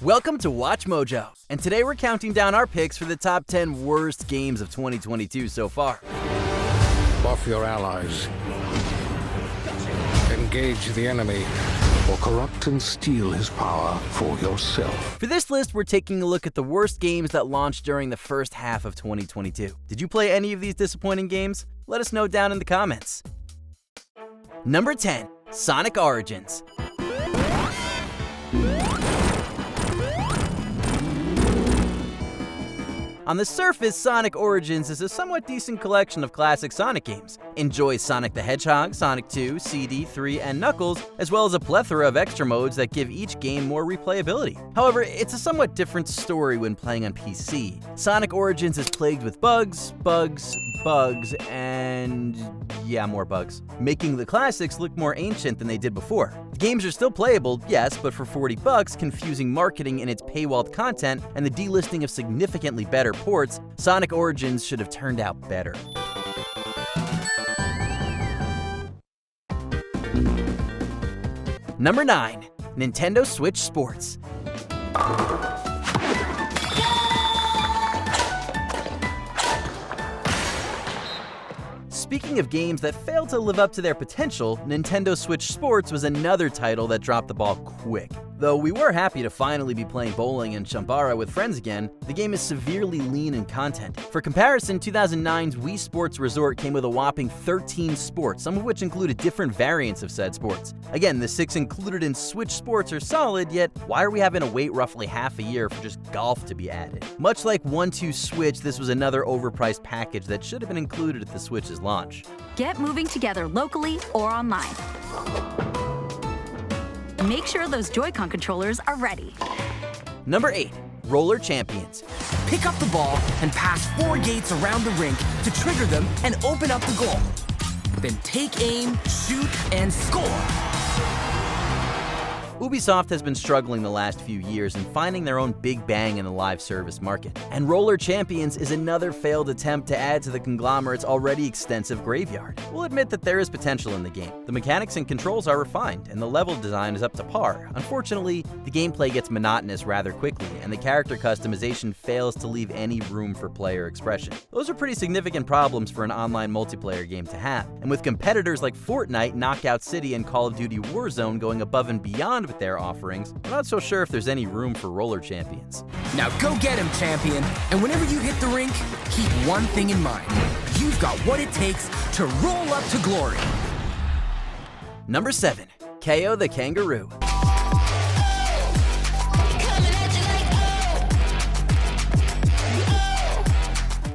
Welcome to Watch Mojo, and today we're counting down our picks for the top 10 worst games of 2022 so far. Buff your allies. Engage the enemy, or corrupt and steal his power for yourself. For this list, we're taking a look at the worst games that launched during the first half of 2022. Did you play any of these disappointing games? Let us know down in the comments. Number 10, Sonic Origins. On the surface, Sonic Origins is a somewhat decent collection of classic Sonic games. Enjoy Sonic the Hedgehog, Sonic 2, CD, 3, and Knuckles, as well as a plethora of extra modes that give each game more replayability. However, it's a somewhat different story when playing on PC. Sonic Origins is plagued with bugs, and more bugs, making the classics look more ancient than they did before. The games are still playable, yes, but for $40, confusing marketing in its paywalled content, and the delisting of significantly better ports, Sonic Origins should have turned out better. Number 9, Nintendo Switch Sports. Speaking of games that failed to live up to their potential, Nintendo Switch Sports was another title that dropped the ball quick. Though we were happy to finally be playing bowling and Chambara with friends again, the game is severely lean in content. For comparison, 2009's Wii Sports Resort came with a whopping 13 sports, some of which included different variants of said sports. Again, the 6 included in Switch Sports are solid, yet why are we having to wait roughly half a year for just golf to be added? Much like 1-2 Switch, this was another overpriced package that should have been included at the Switch's launch. Get moving together locally or online. Make sure those Joy-Con controllers are ready. Number 8, Roller Champions. Pick up the ball and pass 4 gates around the rink to trigger them and open up the goal. Then take aim, shoot, and score. Ubisoft has been struggling the last few years in finding their own big bang in the live service market, and Roller Champions is another failed attempt to add to the conglomerate's already extensive graveyard. We'll admit that there is potential in the game. The mechanics and controls are refined, and the level design is up to par. Unfortunately, the gameplay gets monotonous rather quickly, and the character customization fails to leave any room for player expression. Those are pretty significant problems for an online multiplayer game to have, and with competitors like Fortnite, Knockout City, and Call of Duty Warzone going above and beyond with their offerings, I'm not so sure if there's any room for Roller Champions. Now go get him, champion. And whenever you hit the rink, keep one thing in mind. You've got what it takes to roll up to glory. Number 7, KO the Kangaroo.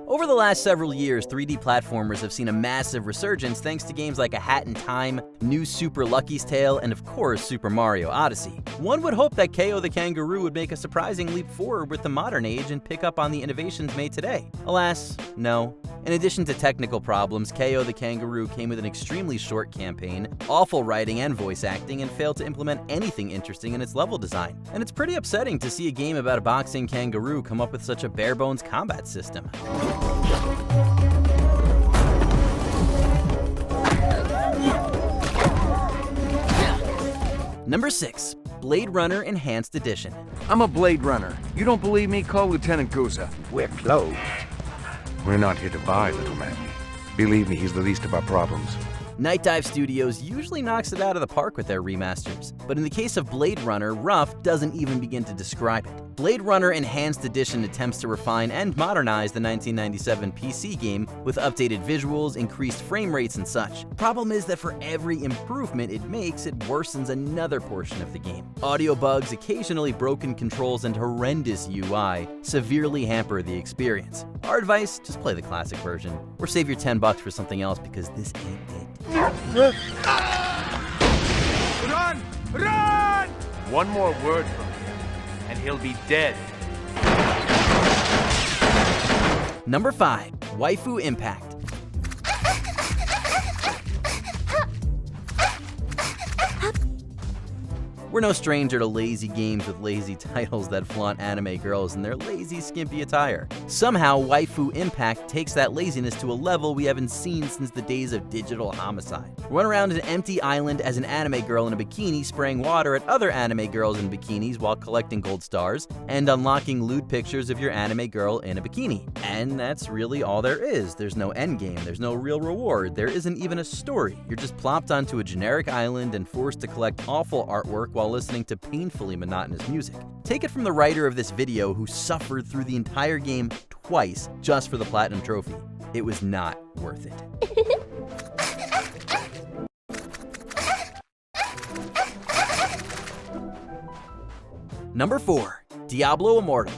Over the last several years, 3D platformers have seen a massive resurgence thanks to games like A Hat in Time, New Super Lucky's Tale, and of course, Super Mario Odyssey. One would hope that KO the Kangaroo would make a surprising leap forward with the modern age and pick up on the innovations made today. Alas, no. In addition to technical problems, KO the Kangaroo came with an extremely short campaign, awful writing and voice acting, and failed to implement anything interesting in its level design. And it's pretty upsetting to see a game about a boxing kangaroo come up with such a bare-bones combat system. Number 6, Blade Runner Enhanced Edition. I'm a Blade Runner. You don't believe me? Call Lieutenant Guza. We're closed. We're not here to buy, little man. Believe me, he's the least of our problems. Night Dive Studios usually knocks it out of the park with their remasters, but in the case of Blade Runner, rough doesn't even begin to describe it. Blade Runner Enhanced Edition attempts to refine and modernize the 1997 PC game with updated visuals, increased frame rates, and such. Problem is that for every improvement it makes, it worsens another portion of the game. Audio bugs, occasionally broken controls, and horrendous UI severely hamper the experience. Our advice, just play the classic version, or save your $10 for something else because this ain't it. Run! Run! One more word from him, and he'll be dead. Number 5, Waifu Impact. We're no stranger to lazy games with lazy titles that flaunt anime girls in their lazy, skimpy attire. Somehow, Waifu Impact takes that laziness to a level we haven't seen since the days of digital homicide. Run around an empty island as an anime girl in a bikini spraying water at other anime girls in bikinis while collecting gold stars and unlocking lewd pictures of your anime girl in a bikini. And that's really all there is. There's no endgame, there's no real reward, there isn't even a story. You're just plopped onto a generic island and forced to collect awful artwork while listening to painfully monotonous music. Take it from the writer of this video who suffered through the entire game twice just for the platinum trophy. It was not worth it. Number 4. Diablo Immortal.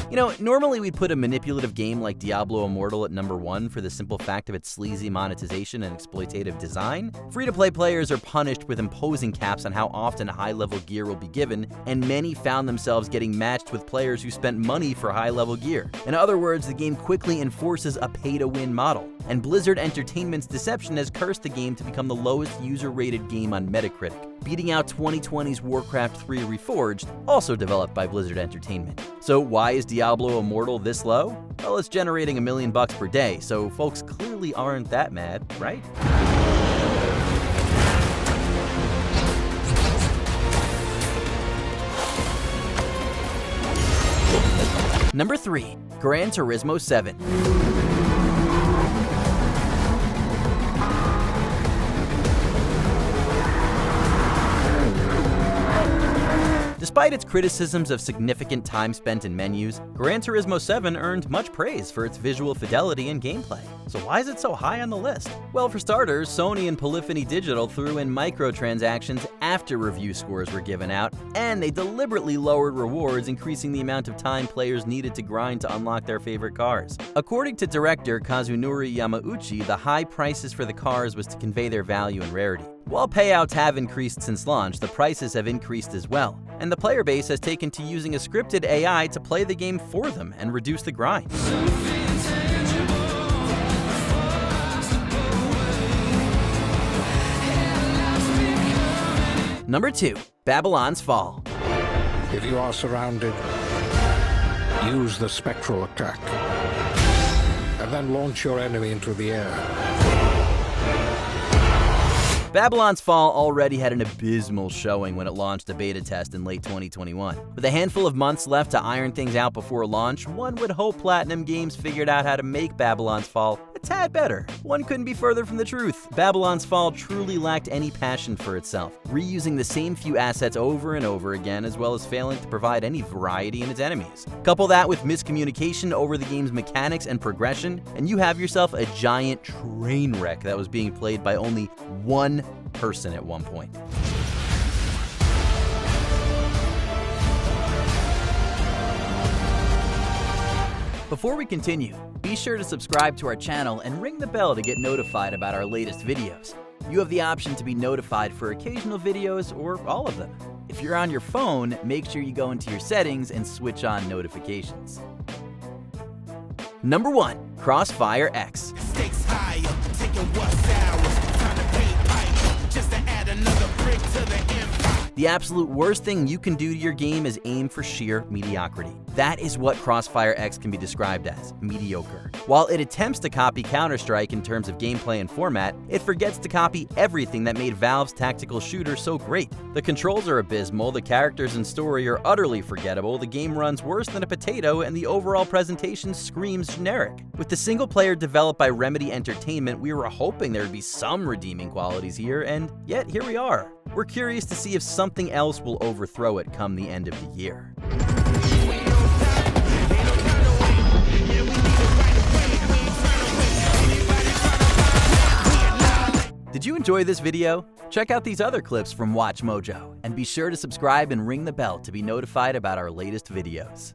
You know, normally we'd put a manipulative game like Diablo Immortal at number 1 for the simple fact of its sleazy monetization and exploitative design. Free-to-play players are punished with imposing caps on how often high-level gear will be given, and many found themselves getting matched with players who spent money for high-level gear. In other words, the game quickly enforces a pay-to-win model, and Blizzard Entertainment's deception has cursed the game to become the lowest user-rated game on Metacritic, beating out 2020's Warcraft 3 Reforged, also developed by Blizzard Entertainment. So why is Diablo Immortal this low? Well, it's generating $1 million per day, so folks clearly aren't that mad, right? Number 3. Gran Turismo 7. Despite its criticisms of significant time spent in menus, Gran Turismo 7 earned much praise for its visual fidelity and gameplay. So why is it so high on the list? Well, for starters, Sony and Polyphony Digital threw in microtransactions after review scores were given out, and they deliberately lowered rewards, increasing the amount of time players needed to grind to unlock their favorite cars. According to director Kazunori Yamauchi, the high prices for the cars was to convey their value and rarity. While payouts have increased since launch, the prices have increased as well, and the player base has taken to using a scripted AI to play the game for them and reduce the grind. Number 2. Babylon's Fall. If you are surrounded, use the spectral attack, and then launch your enemy into the air. Babylon's Fall already had an abysmal showing when it launched a beta test in late 2021. With a handful of months left to iron things out before launch, one would hope Platinum Games figured out how to make Babylon's Fall a tad better. One couldn't be further from the truth. Babylon's Fall truly lacked any passion for itself, reusing the same few assets over and over again, as well as failing to provide any variety in its enemies. Couple that with miscommunication over the game's mechanics and progression, and you have yourself a giant train wreck that was being played by only one person at one point. Before we continue, be sure to subscribe to our channel and ring the bell to get notified about our latest videos. You have the option to be notified for occasional videos or all of them. If you're on your phone, make sure you go into your settings and switch on notifications. Number 1. Crossfire X. Stakes higher, taking what's ours. Time to pay pipe, just to add another brick to the empire. The absolute worst thing you can do to your game is aim for sheer mediocrity. That is what Crossfire X can be described as, mediocre. While it attempts to copy Counter-Strike in terms of gameplay and format, it forgets to copy everything that made Valve's tactical shooter so great. The controls are abysmal, the characters and story are utterly forgettable, the game runs worse than a potato, and the overall presentation screams generic. With the single player developed by Remedy Entertainment, we were hoping there would be some redeeming qualities here, and yet here we are. We're curious to see if something else will overthrow it come the end of the year. Did you enjoy this video? Check out these other clips from WatchMojo, and be sure to subscribe and ring the bell to be notified about our latest videos.